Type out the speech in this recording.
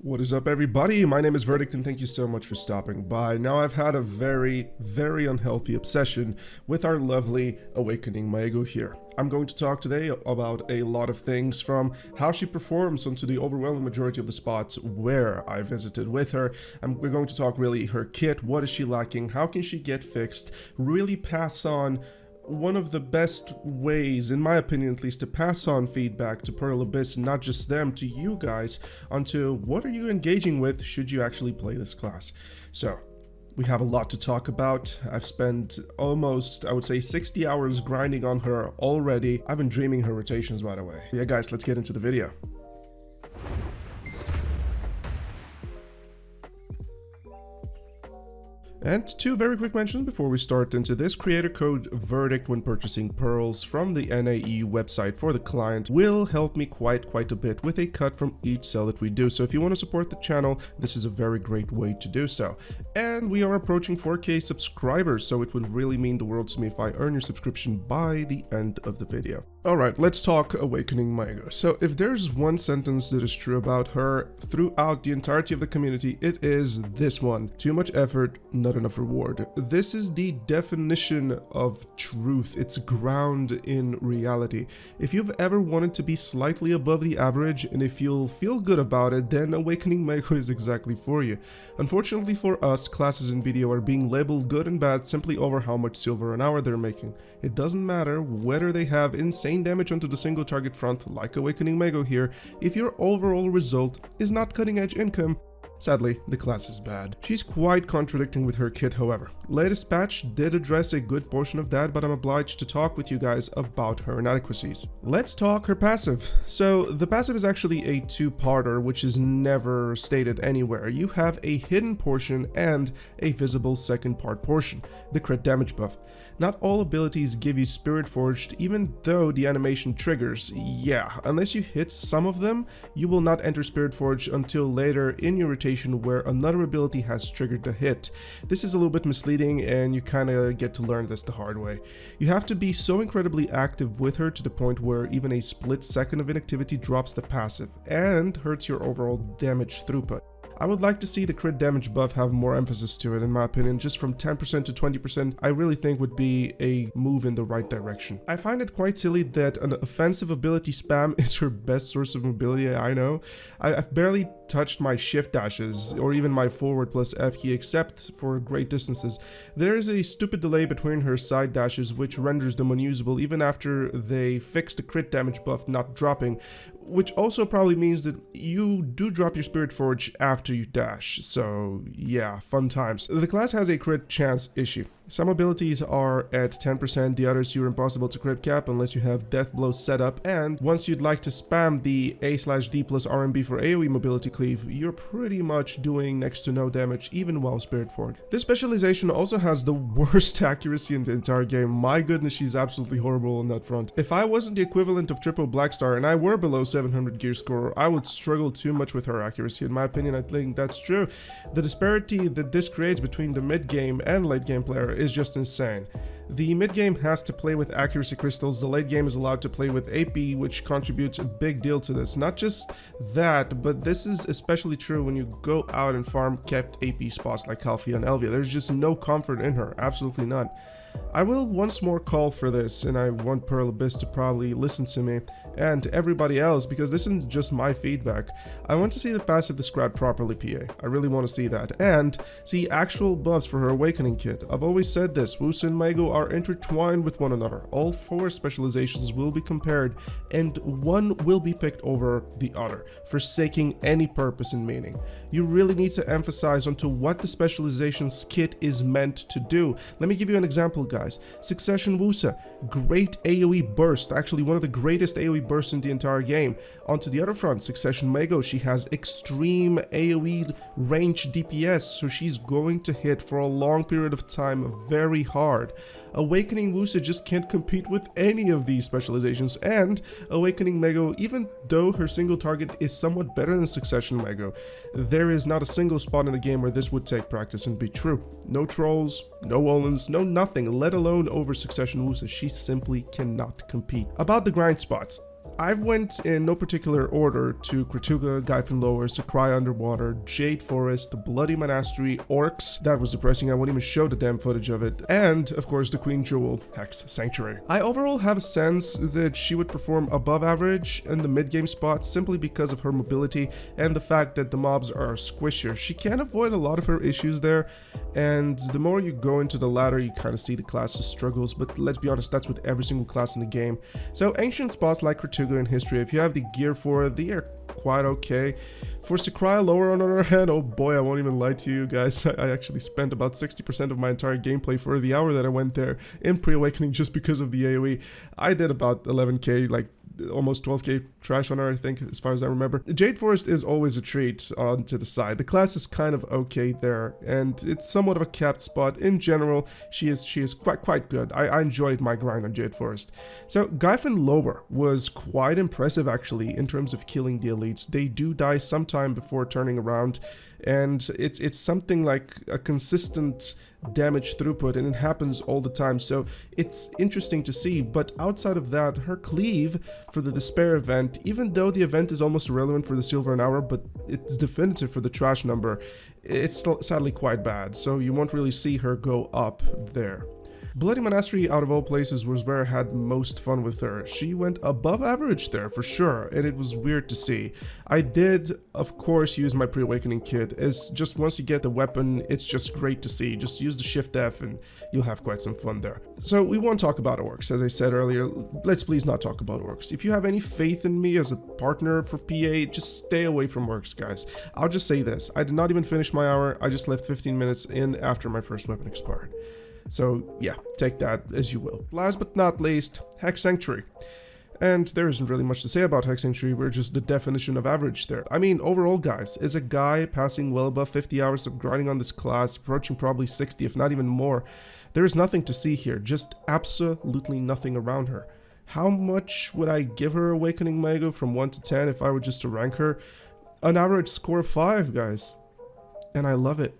What is up, everybody? My name is Verdict and thank you so much for stopping by. Now, I've had a very unhealthy obsession with our lovely awakening Maegu here. I'm going to talk today about a lot of things, from how she performs onto the overwhelming majority of the spots where I visited with her. And we're going to talk really her kit, what is she lacking, how can she get fixed, really pass on one of the best ways, in my opinion at least, to pass on feedback to Pearl Abyss, and not just them, to you guys, onto what are you engaging with should you actually play this class. So, we have a lot to talk about. I've spent almost, I would say, 60 hours grinding on her already. I've been dreaming her rotations, by the way. Yeah guys, let's get into the video. And two very quick mentions before we start into this. Creator code Verdict when purchasing pearls from the NAE website for the client will help me quite a bit with a cut from each sell that we do. So if you want to support the channel, this is a very great way to do so. And we are approaching 4K subscribers, so it would really mean the world to me if I earn your subscription by the end of the video. Alright, let's talk Awakening Maegu. So if there's one sentence that is true about her throughout the entirety of the community, it is this one: too much effort, not enough reward. This is the definition of truth. It's ground in reality. If you've ever wanted to be slightly above the average, and if you'll feel good about it, then Awakening Maegu is exactly for you. Unfortunately for us, classes in BDO are being labeled good and bad simply over how much silver an hour they're making. It doesn't matter whether they have insane damage onto the single target front like Awakening Maegu here. If your overall result is not cutting edge income, sadly, the class is bad. She's quite contradicting with her kit, however. Latest patch did address a good portion of that, but I'm obliged to talk with you guys about her inadequacies. Let's talk her passive. So the passive is actually a two-parter, which is never stated anywhere. You have a hidden portion and a visible second part portion, the crit damage buff. Not all abilities give you Spirit Forged, even though the animation triggers. Yeah, unless you hit some of them, you will not enter Spirit Forged until later in your rotation where another ability has triggered the hit. This is a little bit misleading and you kinda get to learn this the hard way. You have to be so incredibly active with her to the point where even a split second of inactivity drops the passive and hurts your overall damage throughput. I would like to see the crit damage buff have more emphasis to it, in my opinion. Just from 10% to 20%, I really think would be a move in the right direction. I find it quite silly that an offensive ability spam is her best source of mobility, I know. I've barely touched my shift dashes or even my forward plus F key except for great distances. There is a stupid delay between her side dashes which renders them unusable even after they fix the crit damage buff not dropping, which also probably means that you do drop your Spirit Forge after you dash. So yeah, fun times. The class has a crit chance issue. Some abilities are at 10%, the others you're impossible to crit cap unless you have Death Blow set up, and once you'd like to spam the A/D plus RMB for AoE mobility cleave, you're pretty much doing next to no damage even while Spirit Forward. This specialization also has the worst accuracy in the entire game. My goodness, she's absolutely horrible on that front. If I wasn't the equivalent of triple Black Star and I were below 700 gear score, I would struggle too much with her accuracy. In my opinion, I think that's true. The disparity that this creates between the mid game and late game player is just insane. The mid game has to play with accuracy crystals, the late game is allowed to play with AP, which contributes a big deal to this. Not just that, but this is especially true when you go out and farm kept AP spots like Calphia and Elvia. There's just no comfort in her, absolutely none. I will once more call for this, and I want Pearl Abyss to probably listen to me and everybody else, because this isn't just my feedback. I want to see the passive described properly, PA. I really want to see that, and see actual buffs for her Awakening kit. I've always said this, Wusa and Maegu are intertwined with one another. All four specializations will be compared, and one will be picked over the other, forsaking any purpose and meaning. You really need to emphasize onto what the specialization's kit is meant to do. Let me give you an example, guys. Succession Wusa, great AoE burst, actually one of the greatest AoE bursts in the entire game. Onto the other front, Succession Maegu, she has extreme AoE range DPS, so she's going to hit for a long period of time very hard. Awakening Wusa just can't compete with any of these specializations, and Awakening Maegu, even though her single target is somewhat better than Succession Maegu, there is not a single spot in the game where this would take practice and be true. No trolls, no Olins, no nothing, let alone over Succession Wusa. She simply cannot compete. About the grind spots, I went in no particular order to Kratuga, Gyfin Lower, Sakurai Underwater, Jade Forest, Bloody Monastery, Orcs. That was depressing, I won't even show the damn footage of it. And, of course, the Queen Jewel, Hex Sanctuary. I overall have a sense that she would perform above average in the mid-game spots simply because of her mobility and the fact that the mobs are squishier. She can avoid a lot of her issues there, and the more you go into the ladder, you kind of see the class's struggles, but let's be honest, that's with every single class in the game. So ancient spots like Kratuga in history, if you have the gear for it, they are quite okay. For Sakurai Lower, on the other hand, oh boy, I won't even lie to you guys, I actually spent about 60% of my entire gameplay for the hour that I went there in Pre-Awakening just because of the AoE. I did about 11k, like almost 12k trash on her, I think, as far as I remember. Jade Forest is always a treat on to the side. The class is kind of okay there, and it's somewhat of a capped spot. In general, she is quite good. I enjoyed my grind on Jade Forest. So Gyfin Lower was quite impressive actually in terms of killing the elites. They do die sometime before turning around, and it's something like a consistent damage throughput, and it happens all the time, so it's interesting to see. But outside of that, her cleave for the Despair event, even though the event is almost irrelevant for the silver an hour, but it's definitive for the trash number, it's sadly quite bad, so you won't really see her go up there. Bloody Monastery, out of all places, was where I had most fun with her. She went above average there, for sure, and it was weird to see. I did, of course, use my Pre-Awakening kit, as just once you get the weapon, it's just great to see. Just use the Shift F and you'll have quite some fun there. So we won't talk about Orcs, as I said earlier. Let's please not talk about Orcs. If you have any faith in me as a partner for PA, just stay away from Orcs, guys. I'll just say this, I did not even finish my hour, I just left 15 minutes in after my first weapon expired. So yeah, take that as you will. Last but not least, Hex Sanctuary. And there isn't really much to say about Hex Sanctuary, we're just the definition of average there. I mean, overall guys, as a guy passing well above 50 hours of grinding on this class, approaching probably 60 if not even more, there is nothing to see here, just absolutely nothing around her. How much would I give her Awakening Maegu from 1 to 10 if I were just to rank her? An average score of 5, guys. And I love it.